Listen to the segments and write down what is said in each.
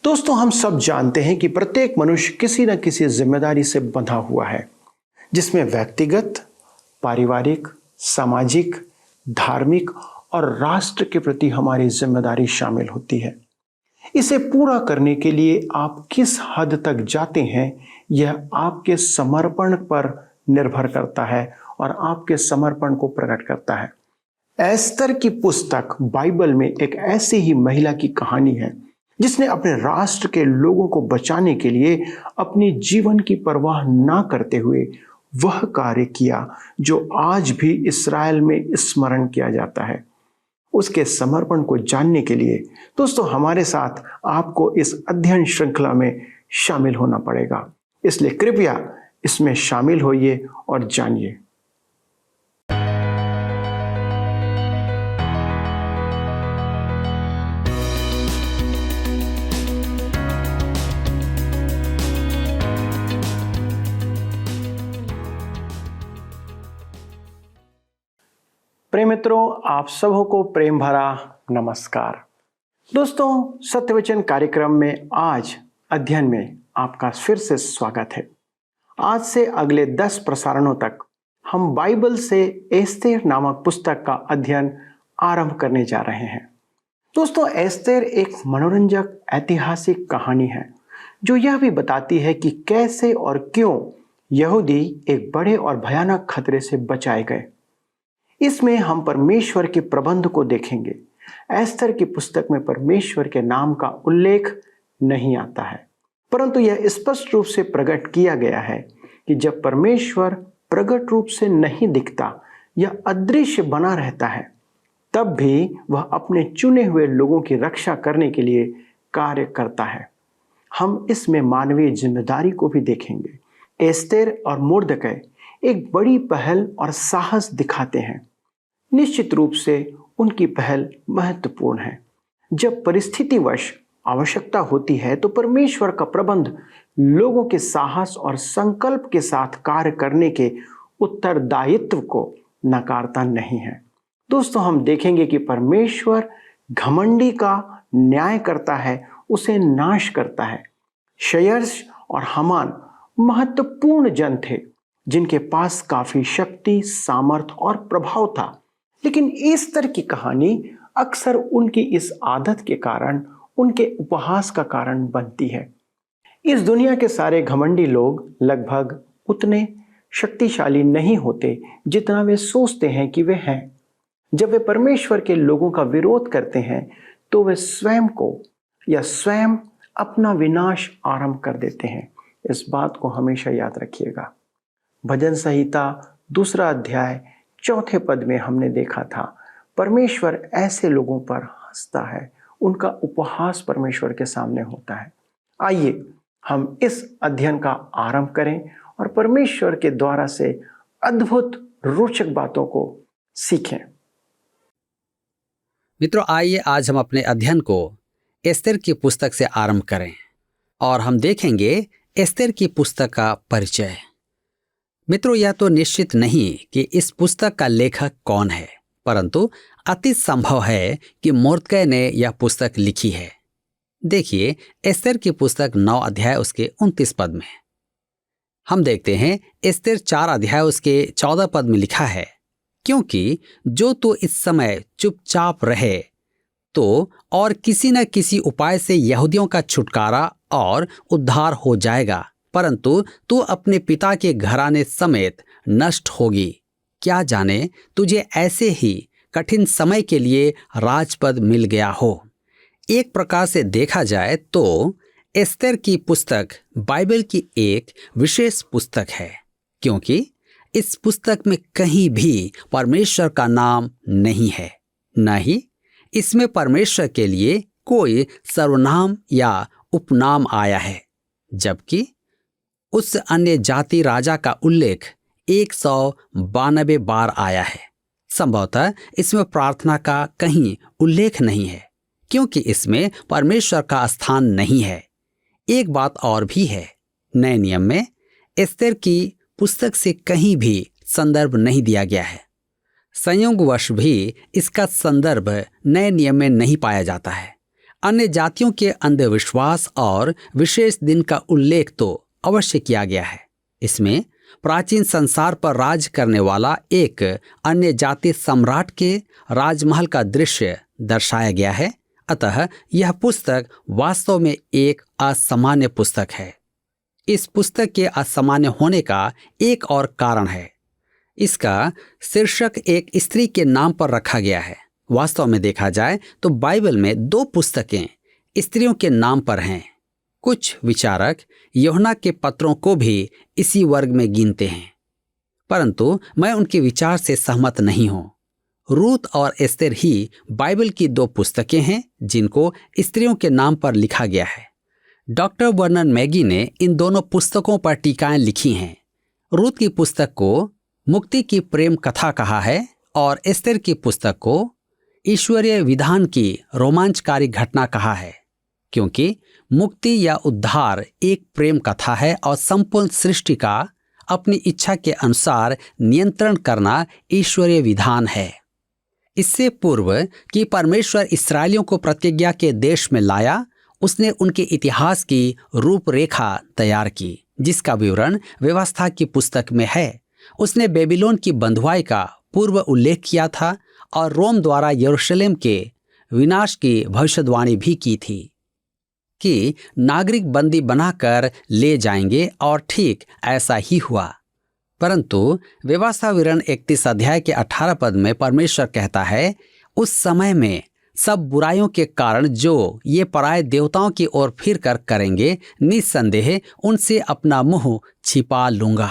दोस्तों, हम सब जानते हैं कि प्रत्येक मनुष्य किसी न किसी जिम्मेदारी से बंधा हुआ है, जिसमें व्यक्तिगत, पारिवारिक, सामाजिक, धार्मिक और राष्ट्र के प्रति हमारी जिम्मेदारी शामिल होती है। इसे पूरा करने के लिए आप किस हद तक जाते हैं, यह आपके समर्पण पर निर्भर करता है और आपके समर्पण को प्रकट करता है। एस्तर की पुस्तक बाइबल में एक ऐसी ही महिला की कहानी है जिसने अपने राष्ट्र के लोगों को बचाने के लिए अपनी जीवन की परवाह ना करते हुए वह कार्य किया जो आज भी इस्राएल में स्मरण किया जाता है। उसके समर्पण को जानने के लिए दोस्तों हमारे साथ आपको इस अध्ययन श्रृंखला में शामिल होना पड़ेगा। इसलिए कृपया इसमें शामिल होइए और जानिए। प्रेम मित्रों, आप सबों को प्रेम भरा नमस्कार। दोस्तों, सत्यवचन कार्यक्रम में आज अध्ययन में आपका फिर से स्वागत है। आज से अगले 10 प्रसारणों तक हम बाइबल से एस्तेर नामक पुस्तक का अध्ययन आरंभ करने जा रहे हैं। दोस्तों, एस्तेर एक मनोरंजक ऐतिहासिक कहानी है जो यह भी बताती है कि कैसे और क्यों यहूदी एक बड़े और भयानक खतरे से बचाए गए। इसमें हम परमेश्वर के प्रबंध को देखेंगे। एस्तर की पुस्तक में परमेश्वर के नाम का उल्लेख नहीं आता है, परंतु यह स्पष्ट रूप से प्रकट किया गया है कि जब परमेश्वर प्रकट रूप से नहीं दिखता या अदृश्य बना रहता है, तब भी वह अपने चुने हुए लोगों की रक्षा करने के लिए कार्य करता है। हम इसमें मानवीय जिम्मेदारी को भी देखेंगे। एस्तेर और मुर्दकै एक बड़ी पहल और साहस दिखाते हैं। निश्चित रूप से उनकी पहल महत्वपूर्ण है। जब परिस्थितिवश आवश्यकता होती है तो परमेश्वर का प्रबंध लोगों के साहस और संकल्प के साथ कार्य करने के उत्तरदायित्व को नकारता नहीं है। दोस्तों, हम देखेंगे कि परमेश्वर घमंडी का न्याय करता है, उसे नाश करता है। शयर्श और हामान महत्वपूर्ण जन थे जिनके पास काफी शक्ति, सामर्थ और प्रभाव था, लेकिन एस्तर की कहानी अक्सर उनकी इस आदत के कारण, उनके उपहास का कारण बनती है। इस दुनिया के सारे घमंडी लोग लगभग उतने शक्तिशाली नहीं होते जितना वे सोचते हैं कि वे हैं। जब वे परमेश्वर के लोगों का विरोध करते हैं तो वे स्वयं को या स्वयं अपना विनाश आरंभ कर देते हैं। इस बात को हमेशा याद रखिएगा। भजन संहिता 2 अध्याय 4 पद में हमने देखा था, परमेश्वर ऐसे लोगों पर हंसता है, उनका उपहास परमेश्वर के सामने होता है। आइए हम इस अध्ययन का आरंभ करें और परमेश्वर के द्वारा से अद्भुत रोचक बातों को सीखें। मित्रों, आइए आज हम अपने अध्ययन को एस्तेर की पुस्तक से आरंभ करें और हम देखेंगे एस्तेर की पुस्तक का परिचय। मित्रों, यह तो निश्चित नहीं कि इस पुस्तक का लेखक कौन है, परंतु अति संभव है कि मुर्दकै ने यह पुस्तक लिखी है। देखिए, एस्तेर की पुस्तक 9 अध्याय उसके 29 पद में हम देखते हैं। एस्तेर 4 अध्याय उसके 14 पद में लिखा है, क्योंकि जो तो इस समय चुपचाप रहे तो और किसी न किसी उपाय से यहूदियों का छुटकारा और उद्धार हो जाएगा, परंतु तू अपने पिता के घराने समेत नष्ट होगी। क्या जाने तुझे ऐसे ही कठिन समय के लिए राजपद मिल गया हो। एक प्रकार से देखा जाए तो एस्तेर की पुस्तक बाइबल की एक विशेष पुस्तक है, क्योंकि इस पुस्तक में कहीं भी परमेश्वर का नाम नहीं है, न ही इसमें परमेश्वर के लिए कोई सर्वनाम या उपनाम आया है, जबकि उस अन्य जाति राजा का उल्लेख 192 बार आया है। संभवतः इसमें प्रार्थना का कहीं उल्लेख नहीं है, क्योंकि इसमें परमेश्वर का स्थान नहीं है। एक बात और भी है, नए नियम में एस्तेर की पुस्तक से कहीं भी संदर्भ नहीं दिया गया है। संयोगवश भी इसका संदर्भ नए नियम में नहीं पाया जाता है। अन्य जातियों के अंधविश्वास और विशेष दिन का उल्लेख तो अवश्य किया गया है। इसमें प्राचीन संसार पर राज करने वाला एक अन्य जाति सम्राट के राजमहल का दृश्य दर्शाया गया है। अतः यह पुस्तक वास्तव में एक असामान्य पुस्तक है। इस पुस्तक के असामान्य होने का एक और कारण है। इसका शीर्षक एक स्त्री के नाम पर रखा गया है। वास्तव में देखा जाए तो बाइबल में 2 पुस्तकें स्त्रियों के नाम पर हैं। कुछ विचारक यूहन्ना के पत्रों को भी इसी वर्ग में गिनते हैं, परंतु मैं उनके विचार से सहमत नहीं हूं। रूत और एस्तेर ही बाइबल की 2 पुस्तकें हैं जिनको स्त्रियों के नाम पर लिखा गया है। डॉक्टर वर्नन मैगी ने इन दोनों पुस्तकों पर टीकाएं लिखी हैं। रूत की पुस्तक को मुक्ति की प्रेम कथा कहा है और एस्तेर की पुस्तक को ईश्वरीय विधान की रोमांचकारी घटना कहा है, क्योंकि मुक्ति या उद्धार एक प्रेम कथा है और संपूर्ण सृष्टि का अपनी इच्छा के अनुसार नियंत्रण करना ईश्वरीय विधान है। इससे पूर्व कि परमेश्वर इस्राएलियों को प्रतिज्ञा के देश में लाया, उसने उनके इतिहास की रूपरेखा तैयार की, जिसका विवरण व्यवस्था की पुस्तक में है। उसने बेबीलोन की बंधुआई का पूर्व उल्लेख किया था और रोम द्वारा यरूशलेम के विनाश की भविष्यवाणी भी की थी कि नागरिक बंदी बनाकर ले जाएंगे, और ठीक ऐसा ही हुआ। परंतु व्यवस्था विवरण 31 अध्याय के 18 पद में परमेश्वर कहता है, उस समय में सब बुराइयों के कारण जो ये पराये देवताओं की ओर फिर कर करेंगे, निस्संदेह उनसे अपना मुंह छिपा लूंगा।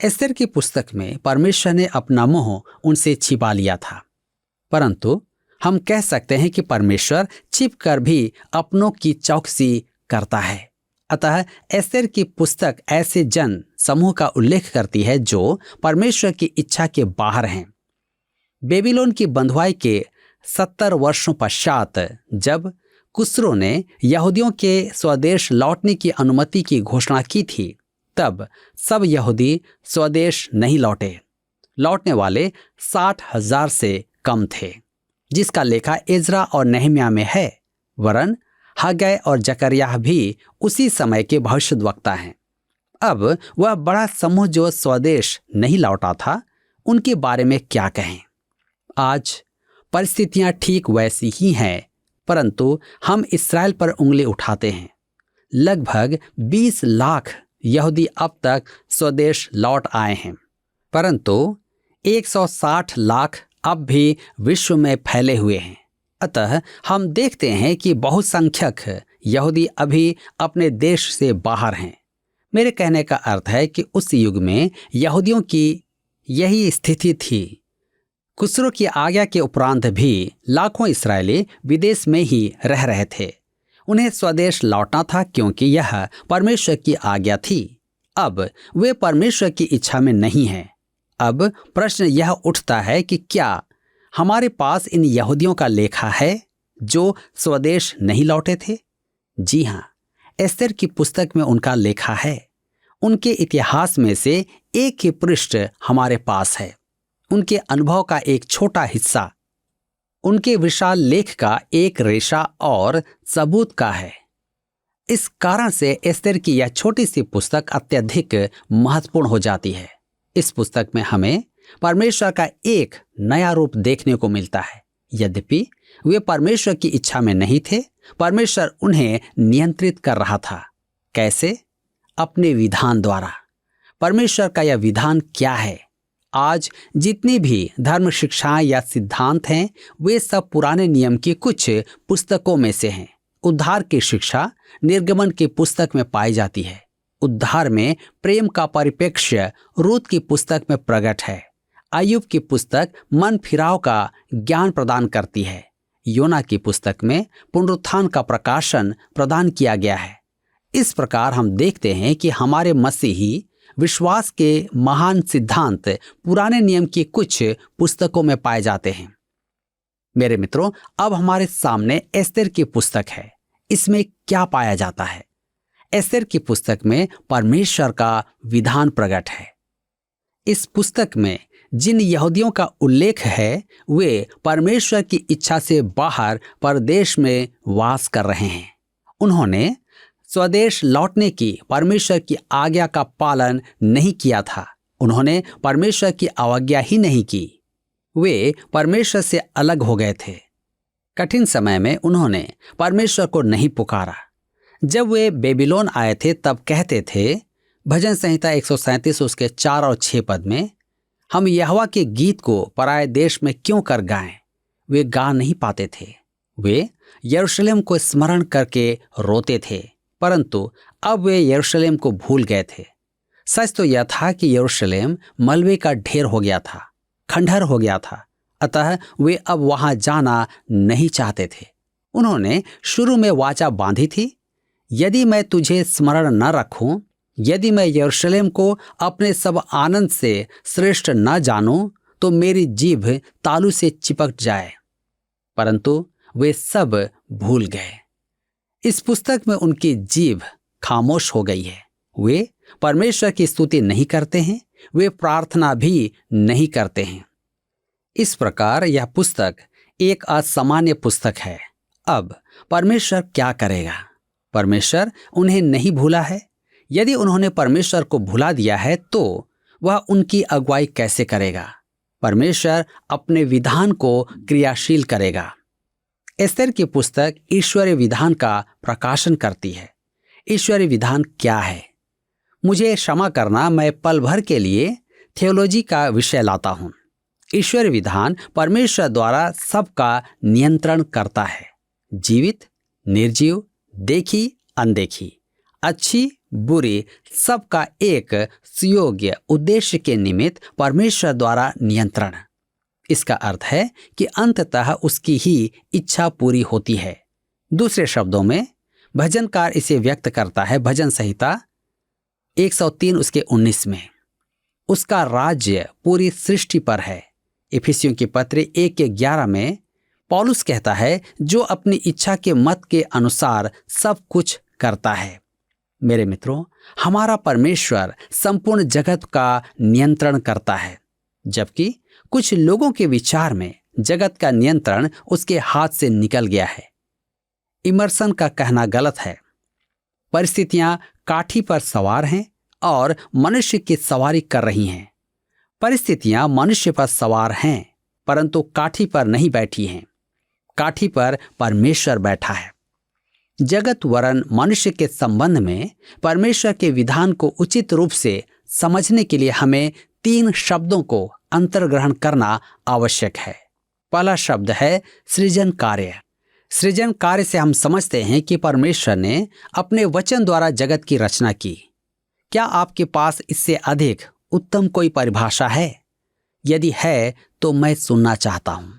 एस्तेर की पुस्तक में परमेश्वर ने अपना मुंह उनसे छिपा लिया था, परंतु हम कह सकते हैं कि परमेश्वर छिपकर भी अपनों की चौकसी करता है। अतः एस्तेर की पुस्तक ऐसे जन समूह का उल्लेख करती है जो परमेश्वर की इच्छा के बाहर हैं। बेबीलोन की बंधुआई के 70 वर्षों पश्चात जब कुसरो ने यहूदियों के स्वदेश लौटने की अनुमति की घोषणा की थी, तब सब यहूदी स्वदेश नहीं लौटे। लौटने वाले 60,000 से कम थे, जिसका लेखा एजरा और नेहम्याह में है। वरन हग्गै और जकरिया भी उसी समय के भविष्यद्वक्ता हैं। अब वह बड़ा समूह जो स्वदेश नहीं लौटा था, उनके बारे में क्या कहें। आज परिस्थितियां ठीक वैसी ही हैं, परंतु हम इस्राएल पर उंगली उठाते हैं। लगभग 20 लाख यहूदी अब तक स्वदेश लौट आए हैं, परंतु 160 लाख अब भी विश्व में फैले हुए हैं। अतः हम देखते हैं कि बहुसंख्यक यहूदी अभी अपने देश से बाहर हैं। मेरे कहने का अर्थ है कि उस युग में यहूदियों की यही स्थिति थी। कुसरो की आज्ञा के उपरांत भी लाखों इस्राएली विदेश में ही रह रहे थे। उन्हें स्वदेश लौटना था क्योंकि यह परमेश्वर की आज्ञा थी। अब वे परमेश्वर की इच्छा में नहीं हैं। अब प्रश्न यह उठता है कि क्या हमारे पास इन यहूदियों का लेखा है जो स्वदेश नहीं लौटे थे? जी हाँ, एस्तेर की पुस्तक में उनका लेखा है। उनके इतिहास में से एक ही पृष्ठ हमारे पास है। उनके अनुभव का एक छोटा हिस्सा, उनके विशाल लेख का एक रेशा और सबूत का है। इस कारण से एस्तेर की यह छोटी सी पुस्तक अत्यधिक महत्वपूर्ण हो जाती है। इस पुस्तक में हमें परमेश्वर का एक नया रूप देखने को मिलता है। यद्यपि वे परमेश्वर की इच्छा में नहीं थे, परमेश्वर उन्हें नियंत्रित कर रहा था। कैसे? अपने विधान द्वारा। परमेश्वर का यह विधान क्या है? आज जितनी भी धर्म शिक्षाएं या सिद्धांत हैं, वे सब पुराने नियम की कुछ पुस्तकों में से हैं। उद्धार की शिक्षा निर्गमन की पुस्तक में पाई जाती है। उद्धार में प्रेम का परिप्रेक्ष्य रूत की पुस्तक में प्रकट है। अय्यूब की पुस्तक मन फिराव का ज्ञान प्रदान करती है। योना की पुस्तक में पुनरुत्थान का प्रकाशन प्रदान किया गया है। इस प्रकार हम देखते हैं कि हमारे मसीही विश्वास के महान सिद्धांत पुराने नियम की कुछ पुस्तकों में पाए जाते हैं। मेरे मित्रों, अब हमारे सामने एस्तेर की पुस्तक है। इसमें क्या पाया जाता है? एस्तेर की पुस्तक में परमेश्वर का विधान प्रकट है। इस पुस्तक में जिन यहूदियों का उल्लेख है वे परमेश्वर की इच्छा से बाहर परदेश में वास कर रहे हैं। उन्होंने स्वदेश लौटने की परमेश्वर की आज्ञा का पालन नहीं किया था। उन्होंने परमेश्वर की अवज्ञा ही नहीं की। वे परमेश्वर से अलग हो गए थे। कठिन समय में उन्होंने परमेश्वर को नहीं पुकारा। जब वे बेबीलोन आए थे तब कहते थे, भजन संहिता 137 उसके 4 और 6 पद में, हम यहोवा के गीत को पराये देश में क्यों कर गाएं। वे गा नहीं पाते थे। वे यरूशलेम को स्मरण करके रोते थे, परंतु अब वे यरूशलेम को भूल गए थे। सच तो यह था कि यरूशलेम मलबे का ढेर हो गया था, खंडहर हो गया था, अतः वे अब वहां जाना नहीं चाहते थे। उन्होंने शुरू में वाचा बांधी थी, यदि मैं तुझे स्मरण न रखूं, यदि मैं यरूशलेम को अपने सब आनंद से श्रेष्ठ न जानूं, तो मेरी जीभ तालू से चिपक जाए। परंतु वे सब भूल गए। इस पुस्तक में उनकी जीभ खामोश हो गई है। वे परमेश्वर की स्तुति नहीं करते हैं, वे प्रार्थना भी नहीं करते हैं। इस प्रकार यह पुस्तक एक असामान्य पुस्तक है। अब परमेश्वर क्या करेगा? परमेश्वर उन्हें नहीं भूला है। यदि उन्होंने परमेश्वर को भुला दिया है तो वह उनकी अगुवाई कैसे करेगा? परमेश्वर अपने विधान को क्रियाशील करेगा। एस्तेर की पुस्तक ईश्वरीय विधान का प्रकाशन करती है। ईश्वरीय विधान क्या है? मुझे क्षमा करना, मैं पल भर के लिए थियोलॉजी का विषय लाता हूं। ईश्वरीय विधान परमेश्वर द्वारा सबका नियंत्रण करता है। जीवित, निर्जीव, देखी, अनदेखी, अच्छी, बुरी, सबका एक सुयोग्य उद्देश्य के निमित्त परमेश्वर द्वारा नियंत्रण। इसका अर्थ है कि अंततः उसकी ही इच्छा पूरी होती है। दूसरे शब्दों में भजनकार इसे व्यक्त करता है भजन संहिता 103 उसके 19 में। उसका राज्य पूरी सृष्टि पर है। इफिसियों की पत्र 1 के 11 में पौलुस कहता है, जो अपनी इच्छा के मत के अनुसार सब कुछ करता है। मेरे मित्रों, हमारा परमेश्वर संपूर्ण जगत का नियंत्रण करता है, जबकि कुछ लोगों के विचार में जगत का नियंत्रण उसके हाथ से निकल गया है। इमर्सन का कहना गलत है। परिस्थितियां काठी पर सवार हैं और मनुष्य की सवारी कर रही हैं। परिस्थितियां मनुष्य पर सवार हैं, परंतु काठी पर नहीं बैठी हैं। काठी पर परमेश्वर बैठा है। जगत वरन मनुष्य के संबंध में परमेश्वर के विधान को उचित रूप से समझने के लिए हमें 3 शब्दों को अंतर्ग्रहण करना आवश्यक है। पहला शब्द है सृजन कार्य। सृजन कार्य से हम समझते हैं कि परमेश्वर ने अपने वचन द्वारा जगत की रचना की। क्या आपके पास इससे अधिक उत्तम कोई परिभाषा है? यदि है तो मैं सुनना चाहता हूं।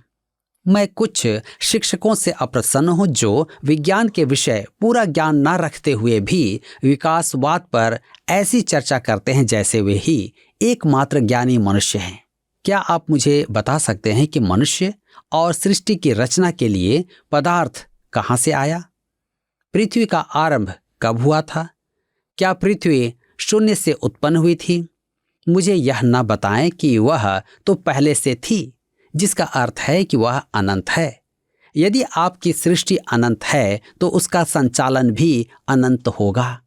मैं कुछ शिक्षकों से अप्रसन्न हूं जो विज्ञान के विषय पूरा ज्ञान न रखते हुए भी विकासवाद पर ऐसी चर्चा करते हैं जैसे वे ही एकमात्र ज्ञानी मनुष्य हैं। क्या आप मुझे बता सकते हैं कि मनुष्य और सृष्टि की रचना के लिए पदार्थ कहां से आया? पृथ्वी का आरंभ कब हुआ था? क्या पृथ्वी शून्य से उत्पन्न हुई थी? मुझे यह न बताएं कि वह तो पहले से थी, जिसका अर्थ है कि वह अनंत है। यदि आपकी सृष्टि अनंत है तो उसका संचालन भी अनंत होगा।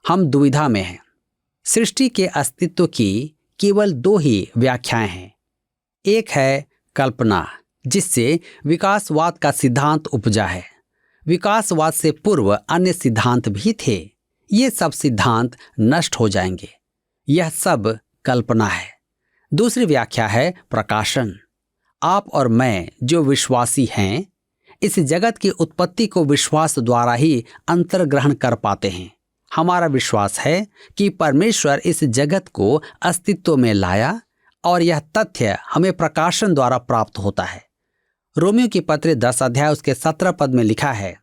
हम दुविधा में हैं। सृष्टि के अस्तित्व की केवल 2 ही व्याख्याएं हैं। एक है कल्पना, जिससे विकासवाद का सिद्धांत उपजा है। विकासवाद से पूर्व अन्य सिद्धांत भी थे। ये सब सिद्धांत नष्ट हो जाएंगे। यह सब कल्पना है। दूसरी व्याख्या है प्रकाशन। आप और मैं जो विश्वासी हैं, इस जगत की उत्पत्ति को विश्वास द्वारा ही अंतर्ग्रहण कर पाते हैं। हमारा विश्वास है कि परमेश्वर इस जगत को अस्तित्व में लाया और यह तथ्य हमें प्रकाशन द्वारा प्राप्त होता है। रोमियो की पत्र 10 अध्याय उसके 17 पद में लिखा है,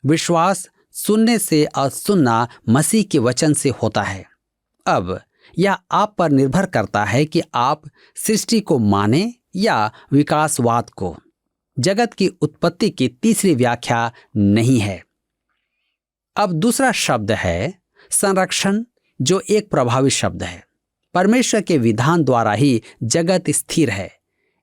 विश्वास सुनने से और सुनना मसीह के वचन से होता है। अब यह आप पर निर्भर करता है कि आप सृष्टि को माने या विकासवाद को। जगत की उत्पत्ति की तीसरी व्याख्या नहीं है। अब दूसरा शब्द है संरक्षण, जो एक प्रभावी शब्द है। परमेश्वर के विधान द्वारा ही जगत स्थिर है।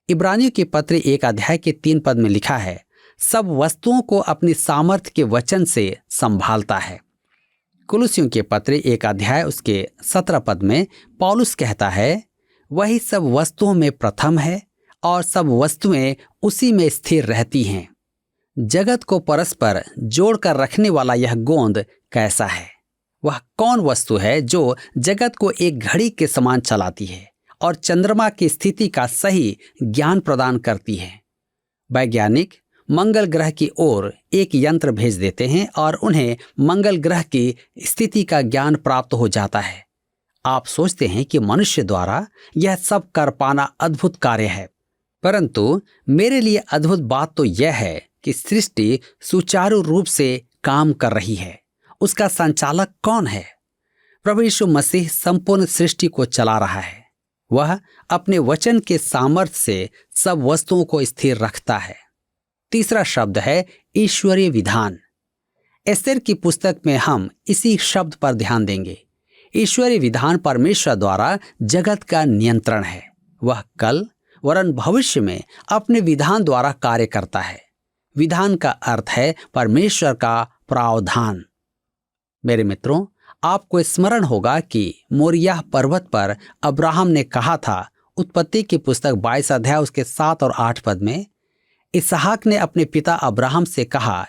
इब्रानियों के पत्र 1 अध्याय के 3 पद में लिखा है, सब वस्तुओं को अपनी सामर्थ्य के वचन से संभालता है। कुलुसियों के पत्र 1 अध्याय उसके 17 पद में पौलुस कहता है, वही सब वस्तुओं में प्रथम है और सब वस्तुएं उसी में स्थिर रहती हैं। जगत को परस्पर जोड़कर रखने वाला यह गोंद कैसा है? वह कौन वस्तु है जो जगत को एक घड़ी के समान चलाती है और चंद्रमा की स्थिति का सही ज्ञान प्रदान करती है? वैज्ञानिक मंगल ग्रह की ओर एक यंत्र भेज देते हैं और उन्हें मंगल ग्रह की स्थिति का ज्ञान प्राप्त हो जाता है। आप सोचते हैं कि मनुष्य द्वारा यह सब कर पाना अद्भुत कार्य है, परंतु मेरे लिए अद्भुत बात तो यह है कि सृष्टि सुचारू रूप से काम कर रही है। उसका संचालक कौन है? प्रभु यीशु मसीह संपूर्ण सृष्टि को चला रहा है। वह अपने वचन के सामर्थ्य से सब वस्तुओं को स्थिर रखता है। तीसरा शब्द है ईश्वरीय विधान। एस्तेर की पुस्तक में हम इसी शब्द पर ध्यान देंगे। ईश्वरीय विधान परमेश्वर द्वारा जगत का नियंत्रण है। वह कल वरन भविष्य में अपने विधान द्वारा कार्य करता है। विधान का अर्थ है परमेश्वर का प्रावधान। मेरे मित्रों, आपको स्मरण होगा कि मोरियाह पर्वत पर अब्राहम ने कहा था, उत्पत्ति की पुस्तक 22 अध्याय उसके 7 और 8 पद में, इसहाक ने अपने पिता अब्राहम से कहा,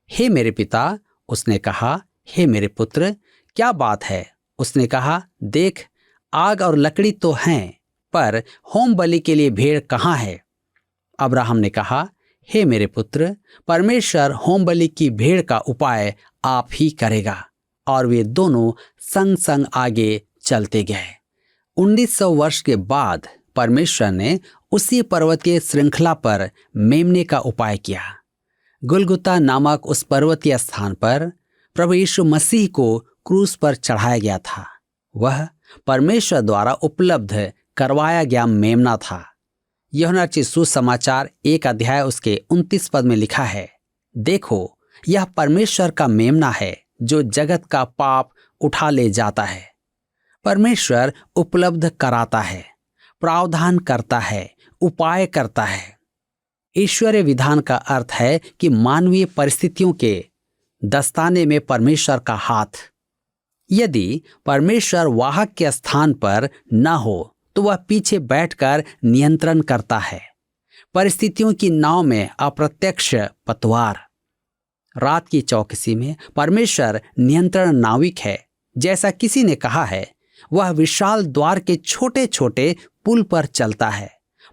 हे मेरे पिता। उसने कहा, हे मेरे पुत्र, क्या बात है? उसने कहा, देख, आग और लकड़ी तो हैं, पर होम बलि के लिए भेड़ कहाँ है? अब्राहम ने कहा, हे मेरे पुत्र, परमेश्वर होम बलि की भेड़ का उपाय आप ही करेगा। और वे दोनों संग संग आगे चलते गए। 1900 वर्ष के बाद परमेश्वर ने उसी पर्वतीय श्रृंखला पर मेमने का उपाय किया। गुलगुता नामक उस पर्वतीय स्थान पर प्रभु यीशु मसीह को क्रूस पर चढ़ाया गया था। वह परमेश्वर द्वारा उपलब्ध करवाया गया मेमना था। यूहन्ना रचित सुसमाचार 1 अध्याय उसके 29 पद में लिखा है, देखो, यह परमेश्वर का मेमना है जो जगत का पाप उठा ले जाता है। परमेश्वर उपलब्ध कराता है, प्रावधान करता है, उपाय करता है। ईश्वरीय विधान का अर्थ है कि मानवीय परिस्थितियों के दस्ताने में परमेश्वर का हाथ। यदि परमेश्वर वाहक के स्थान पर न हो तो वह पीछे बैठकर नियंत्रण करता है। परिस्थितियों की नाव में अप्रत्यक्ष पतवार। रात की चौकसी में परमेश्वर नियंत्रण नाविक है। जैसा किसी ने कहा है, वह विशाल द्वार के छोटे छोटे पुल पर चलता है।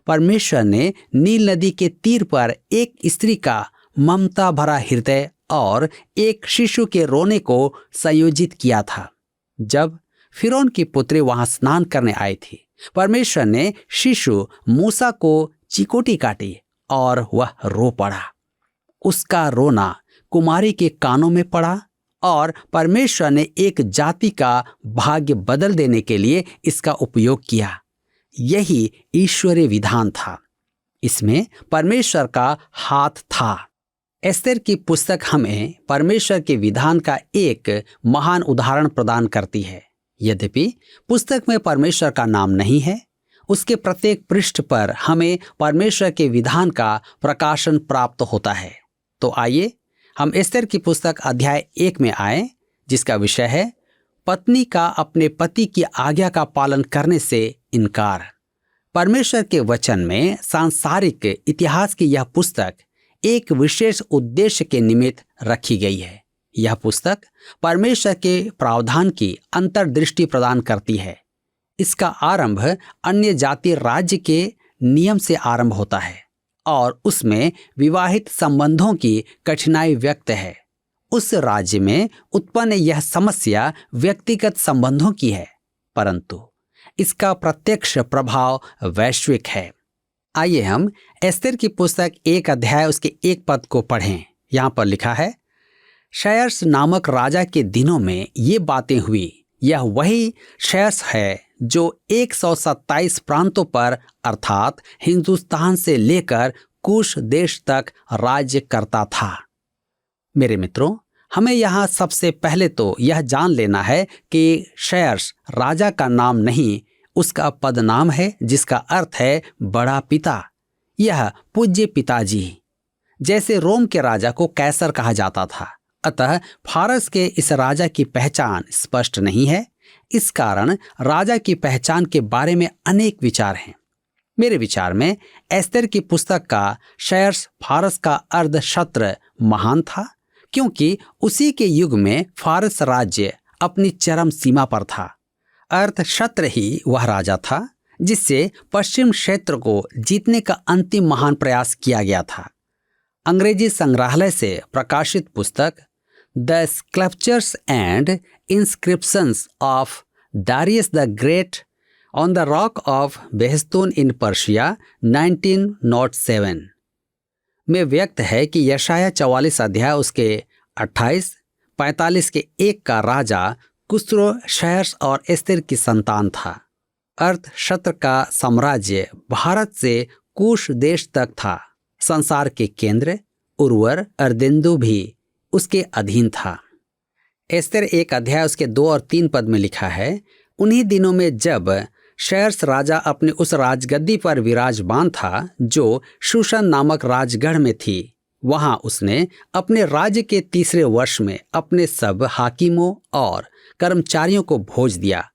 परमेश्वर ने नील नदी के तीर पर एक स्त्री का ममता भरा हृदय और एक शिशु के रोने को संयोजित किया था। जब फिरौन की पुत्री वहां स्नान करने आई थी, परमेश्वर ने शिशु मूसा को चिकोटी काटी और वह रो पड़ा। उसका रोना कुमारी के कानों में पड़ा और परमेश्वर ने एक जाति का भाग्य बदल देने के लिए इसका उपयोग किया। यही ईश्वरीय विधान था। इसमें परमेश्वर का हाथ था। एस्तेर की पुस्तक हमें परमेश्वर के विधान का एक महान उदाहरण प्रदान करती है। यद्यपि पुस्तक में परमेश्वर का नाम नहीं है, उसके प्रत्येक पृष्ठ पर हमें परमेश्वर के विधान का प्रकाशन प्राप्त होता है। तो आइए हम एस्तेर की पुस्तक अध्याय 1 में आए, जिसका विषय है पत्नी का अपने पति की आज्ञा का पालन करने से इनकार। परमेश्वर के वचन में सांसारिक इतिहास की यह पुस्तक एक विशेष उद्देश्य के निमित्त रखी गई है। यह पुस्तक परमेश्वर के प्रावधान की अंतर्दृष्टि प्रदान करती है। इसका आरंभ अन्य जाति राज्य के नियम से आरंभ होता है और उसमें विवाहित संबंधों की कठिनाई व्यक्त है। उस राज्य में उत्पन्न यह समस्या व्यक्तिगत संबंधों की है, परंतु इसका प्रत्यक्ष प्रभाव वैश्विक है। आइए हम एस्तेर की पुस्तक 1 अध्याय उसके 1 पद को पढ़ें। यहाँ पर लिखा है, शयर्स नामक राजा के दिनों में ये बातें हुई। यह वही शयर्स है जो 127 प्रांतों पर अर्थात हिंदुस्तान से लेकर कुश देश तक राज्य करता था। मेरे मित्रों, हमें यहाँ सबसे पहले तो यह जान लेना है कि शयर्स राजा का नाम नहीं, उसका पद नाम है जिसका अर्थ है बड़ा पिता। यह पूज्य पिताजी, जैसे रोम के राजा को कैसर कहा जाता था। अतः फारस के इस राजा की पहचान स्पष्ट नहीं है। इस कारण राजा की पहचान के बारे में अनेक विचार हैं। मेरे विचार में एस्तेर की पुस्तक का शीर्ष फारस का अर्धशत्र महान था, क्योंकि उसी के युग में फारस राज्य अपनी चरम सीमा पर था। अर्धशत्र ही वह राजा था जिससे पश्चिम क्षेत्र को जीतने का अंतिम महान प्रयास किया गया था। अंग्रेजी संग्रहालय से प्रकाशित पुस्तक the sculptures and inscriptions of Darius the great on the rock of Behistun in Persia 1907 में व्यक्त है कि यशाया 44 अध्याय उसके 28-45 के 1 का राजा कुस्रो शहर्स और एस्तेर की संतान था। अर्धशत्र का साम्राज्य भारत से कुश देश तक था। संसार के केंद्र उर्वर अर्देन्दु भी उसके अधीन था। एस्तेर 1 अध्याय उसके 2 और 3 पद में लिखा है, उन्हीं दिनों में जब शैर्स राजा अपने उस राजगद्दी पर विराजमान था जो शूशन नामक राजगढ़ में थी, वहां उसने अपने राज्य के 3रे वर्ष में अपने सब हाकिमों और कर्मचारियों को भोज दिया।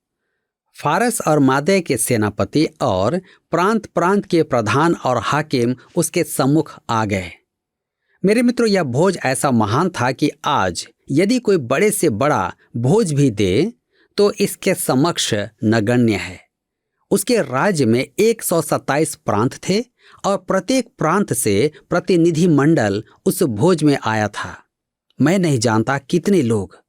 फारस और मादे के सेनापति और प्रांत प्रांत के प्रधान और हाकिम उसके सम्मुख आ गए। मेरे मित्रों, यह भोज ऐसा महान था कि आज यदि कोई बड़े से बड़ा भोज भी दे तो इसके समक्ष नगण्य है। उसके राज्य में 127 प्रांत थे और प्रत्येक प्रांत से प्रतिनिधि मंडल उस भोज में आया था। मैं नहीं जानता कितने लोग।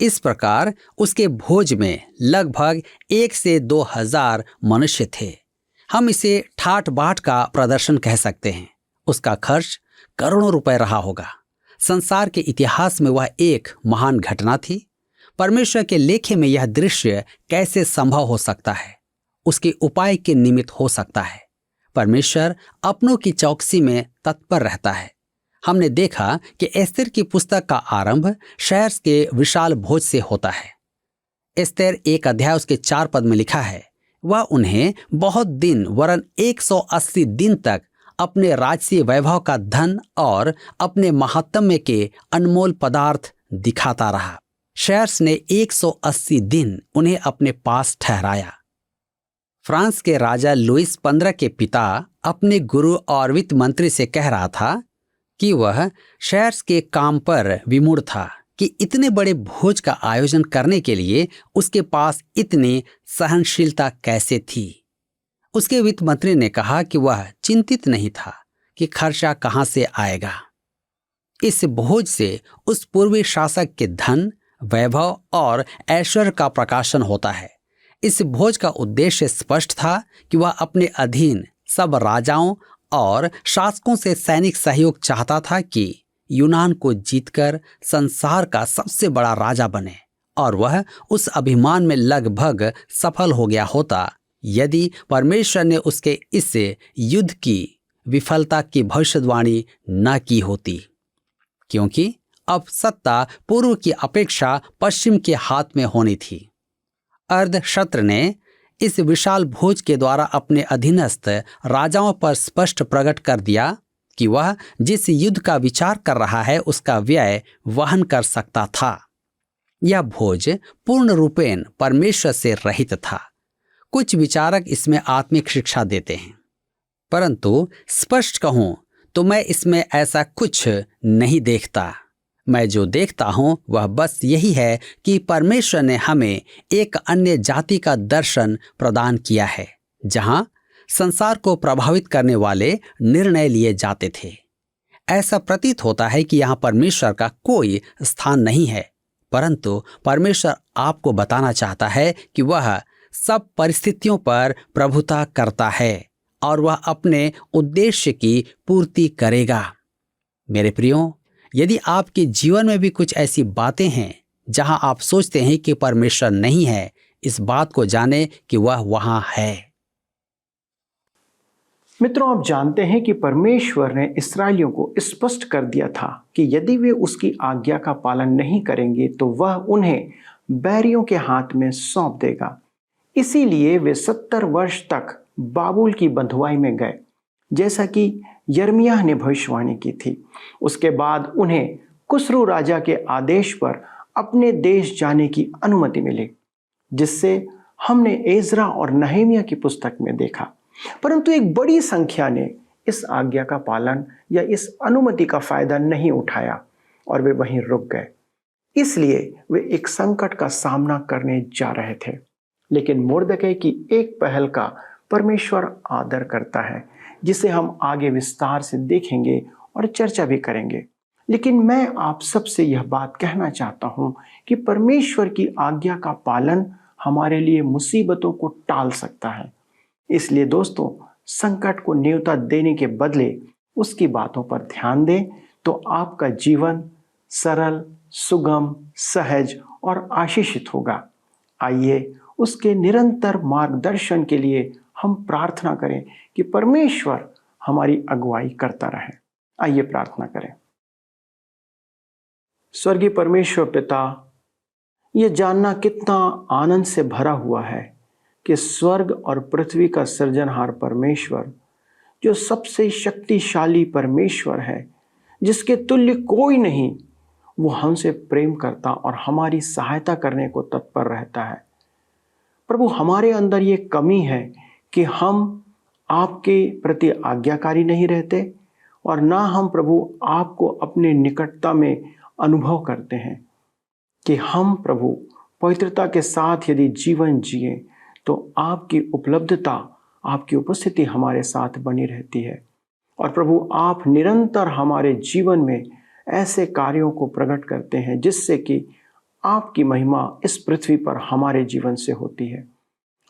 इस प्रकार उसके भोज में लगभग 1 से 2 हजार मनुष्य थे। हम इसे ठाट बाट का प्रदर्शन कह सकते हैं। उसका खर्च करोड़ों रुपए रहा होगा। संसार के इतिहास में वह एक महान घटना थी। परमेश्वर के लेखे में यह दृश्य कैसे संभव हो सकता है, उसके उपाय के निमित्त हो सकता है। परमेश्वर अपनों की चौकसी में तत्पर रहता है। हमने देखा कि एस्तेर की पुस्तक का आरंभ शैर्स के विशाल भोज से होता है। एस्तेर 1 अध्याय उसके 4 पद में लिखा है, वह उन्हें बहुत दिन वरन 180 दिन तक अपने राजसी वैभव का धन और अपने महात्म्य के अनमोल पदार्थ दिखाता रहा। शैर्स ने 180 दिन उन्हें अपने पास ठहराया। फ्रांस के राजा लुईस 15 के पिता अपने गुरु और वित्त मंत्री से कह रहा था कि वह शैर्स के काम पर विमूढ़ था कि इतने बड़े भोज का आयोजन करने के लिए उसके पास इतनी सहनशीलता कैसे थी। उसके वित्त मंत्री ने कहा कि वह चिंतित नहीं था कि खर्चा कहां से आएगा। इस भोज से उस पूर्वी शासक के धन, वैभव और ऐश्वर्य का प्रकाशन होता है। इस भोज का उद्देश्य स्पष्ट था कि वह अपने अधीन सब राजाओं और शासकों से सैनिक सहयोग चाहता था कि यूनान को जीतकर संसार का सबसे बड़ा राजा बने, और वह उस अभिमान में लगभग सफल हो गया होता यदि परमेश्वर ने उसके इस युद्ध की विफलता की भविष्यवाणी न की होती, क्योंकि अब सत्ता पूर्व की अपेक्षा पश्चिम के हाथ में होनी थी। अर्धशत्र ने इस विशाल भोज के द्वारा अपने अधीनस्थ राजाओं पर स्पष्ट प्रकट कर दिया कि वह जिस युद्ध का विचार कर रहा है उसका व्यय वहन कर सकता था। यह भोज पूर्ण रूपेण परमेश्वर से रहित था। कुछ विचारक इसमें आत्मिक शिक्षा देते हैं, परंतु स्पष्ट कहूं तो मैं इसमें ऐसा कुछ नहीं देखता। मैं जो देखता हूं वह बस यही है कि परमेश्वर ने हमें एक अन्य जाति का दर्शन प्रदान किया है जहां संसार को प्रभावित करने वाले निर्णय लिए जाते थे। ऐसा प्रतीत होता है कि यहाँ परमेश्वर का कोई स्थान नहीं है, परंतु परमेश्वर आपको बताना चाहता है कि वह सब परिस्थितियों पर प्रभुता करता है और वह अपने उद्देश्य की पूर्ति करेगा। मेरे प्रियो, यदि आपके जीवन में भी कुछ ऐसी बातें हैं जहां आप सोचते हैं कि परमेश्वर नहीं है, इस बात को जाने कि वह वहां है। मित्रों, आप जानते हैं कि परमेश्वर ने इस्राएलियों को स्पष्ट कर दिया था कि यदि वे उसकी आज्ञा का पालन नहीं करेंगे तो वह उन्हें बैरियों के हाथ में सौंप देगा। इसीलिए वे 70 वर्ष तक बाबुल की बंधुआई में गए, जैसा कि यिर्मयाह ने भविष्यवाणी की थी। उसके बाद उन्हें कुस्रू राजा के आदेश पर अपने देश जाने की अनुमति मिली, जिससे हमने एजरा और नहम्याह की पुस्तक में देखा। परंतु एक बड़ी संख्या ने इस आज्ञा का पालन या इस अनुमति का फायदा नहीं उठाया और वे वहीं रुक गए। इसलिए वे एक संकट का सामना करने जा रहे थे। लेकिन मुर्दकै की एक पहल का परमेश्वर आदर करता है, जिसे हम आगे विस्तार से देखेंगे और चर्चा भी करेंगे। लेकिन मैं आप सबसे यह बात कहना चाहता हूं कि परमेश्वर की आज्ञा का पालन हमारे लिए मुसीबतों को टाल सकता है। इसलिए दोस्तों, संकट को न्योता देने के बदले उसकी बातों पर ध्यान दें तो आपका जीवन सरल, सुगम, सहज और आशीषित होगा। आइए उसके निरंतर मार्गदर्शन के लिए हम प्रार्थना करें कि परमेश्वर हमारी अगुवाई करता रहे। आइए प्रार्थना करें। स्वर्गीय परमेश्वर पिता, ये जानना कितना आनंद से भरा हुआ है कि स्वर्ग और पृथ्वी का सृजनहार परमेश्वर, जो सबसे शक्तिशाली परमेश्वर है, जिसके तुल्य कोई नहीं, वो हमसे प्रेम करता और हमारी सहायता करने को तत्पर रहता है। प्रभु, हमारे अंदर ये कमी है कि हम आपके प्रति आज्ञाकारी नहीं रहते और ना हम प्रभु आपको अपने निकटता में अनुभव करते हैं कि हम प्रभु पवित्रता के साथ यदि जीवन जिए तो आपकी उपलब्धता, आपकी उपस्थिति हमारे साथ बनी रहती है। और प्रभु, आप निरंतर हमारे जीवन में ऐसे कार्यों को प्रकट करते हैं जिससे कि आपकी महिमा इस पृथ्वी पर हमारे जीवन से होती है।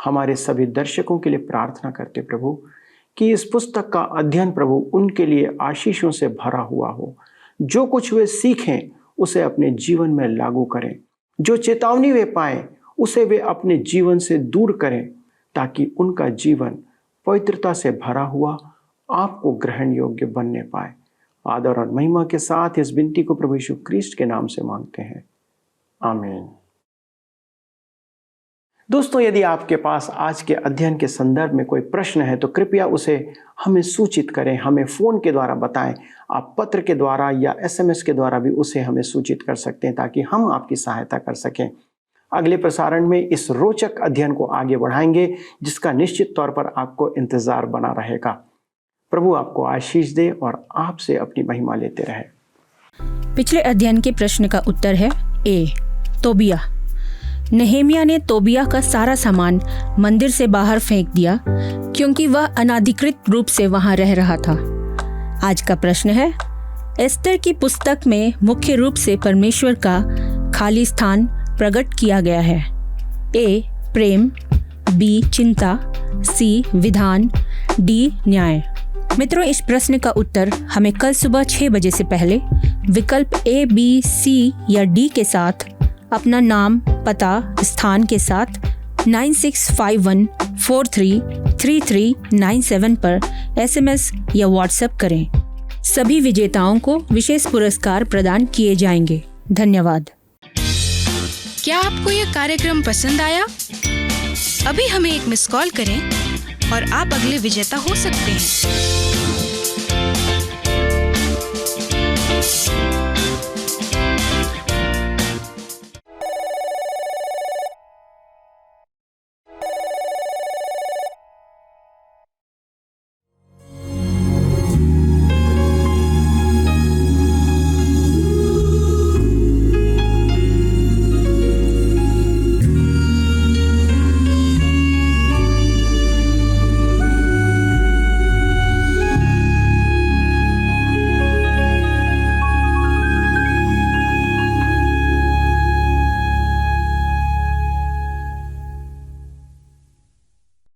हमारे सभी दर्शकों के लिए प्रार्थना करते प्रभु कि इस पुस्तक का अध्ययन प्रभु उनके लिए आशीषों से भरा हुआ हो। जो कुछ वे सीखें उसे अपने जीवन में लागू करें, जो चेतावनी वे पाएं उसे वे अपने जीवन से दूर करें, ताकि उनका जीवन पवित्रता से भरा हुआ आपको ग्रहण योग्य बनने पाए। आदर और महिमा के साथ इस विनती को प्रभु यीशु ख्रीस्ट के नाम से मांगते हैं, आमीन। दोस्तों, यदि आपके पास आज के अध्ययन के संदर्भ में कोई प्रश्न है तो कृपया उसे हमें सूचित करें, हमें फ़ोन के द्वारा बताएं। आप पत्र के द्वारा या SMS के द्वारा भी उसे हमें सूचित कर सकते हैं ताकि हम आपकी सहायता कर सकें। अगले प्रसारण में इस रोचक अध्ययन को आगे बढ़ाएंगे, जिसका निश्चित तौर पर आपको इंतज़ार बना रहेगा। प्रभु आपको आशीष दे और आपसे अपनी महिमा लेते रहे। पिछले अध्ययन के प्रश्न का उत्तर है ए, तोबिया। नहम्याह ने तोबिया का सारा सामान मंदिर से बाहर फेंक दिया क्योंकि वह अनाधिकृत रूप से वहां रह रहा था। आज का प्रश्न है, एस्तर की पुस्तक में मुख्य रूप से परमेश्वर का खाली स्थान प्रकट किया गया है। ए, प्रेम, बी, चिंता, सी, विधान, डी, न्याय। मित्रों, इस प्रश्न का उत्तर हमें कल सुबह 6 बजे से पहले विकल्प A, B, C या D के साथ अपना नाम, पता, स्थान के साथ 9651433397 पर SMS या WhatsApp करें। सभी विजेताओं को विशेष पुरस्कार प्रदान किए जाएंगे। धन्यवाद। क्या आपको यह कार्यक्रम पसंद आया? अभी हमें एक मिस कॉल करें और आप अगले विजेता हो सकते हैं।